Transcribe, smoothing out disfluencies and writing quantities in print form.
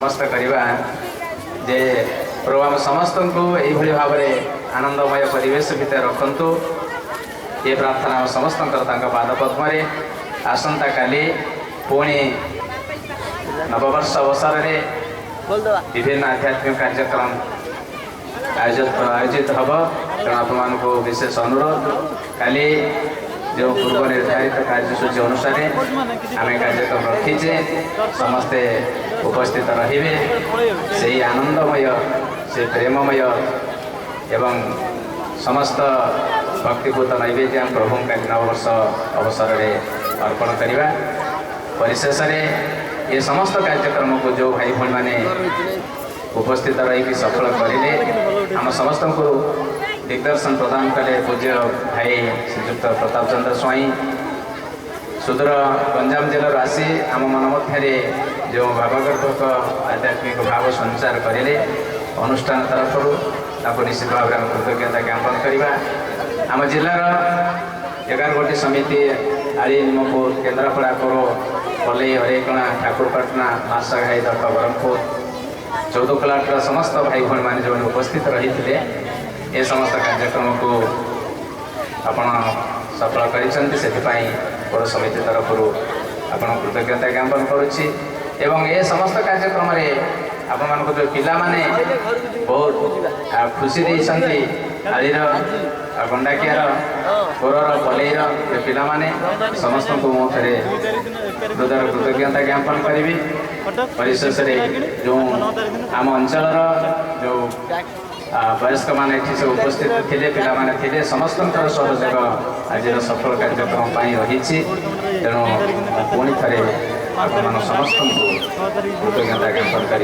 समस्त करवा जे प्रभु आम समस्त को यही भाव में आनंदमय परिवेश भितर रखु ये प्रार्थना आम समस्त पाद पद्म आसंता काली पुणी नववर्ष अवसर में विभिन्न आध्यात्मिक कार्यक्रम आयोजित हम तेणु आप विशेष अनुरोध काली जो पूर्व निर्धारित कार्यसूची अनुसार आम कार्यक्रम रखीचे समस्ते उपस्थित रहिबे से आनंदमय से प्रेममय एवं समस्त भक्तिपूत नैवेद्य प्रभु का नववर्ष अवसर में अर्पण करवा परिशेष ये समस्त कार्यक्रम को जो भाई भाई मैंने उपस्थित रही सफल करें आम समस्त को दिग्दर्शन प्रदान कले पूज्य भाई श्रीजुक्त प्रताप चंद्र स्वाई सुदूर गंजाम जिलार आसी आम मन मध्य जो भावगर्भक आध्यात्मिक भाव संचार करें अनुष्ठान तरफ निश्चित भाव में कृतज्ञता ज्ञापन करवा आम जिलार 11 गोटी समिति आली निमपुर केन्द्रापड़ा कोरो पलई हरेकणा ठाकुरपाटना मासाघाई दत्त ब्रह्मपुर 14 कलाटर समस्त भाई भाई मैंने जो उपस्थित रही थे ये समस्त कार्यक्रम को आपण सफल करिसें पौर समिति तरफ आपण कृतज्ञता ज्ञापन करुच्ची एवं ये समस्त कार्यक्रम आपण जो पिला माने बहुत खुशी देती आलिर गंडाकियार कोरर पलईर पिला माने समस्त को मो थे हृदय कृतज्ञता ज्ञापन करी परिशेष जो आम अंचल जो वयस्क मैंने से उपस्थित थे पिला माने थे समस्त सहयोग आज सफल कार्यक्रम रही तेणु पुणी थे आप समस्त को कृतज्ञता ज्ञापन कर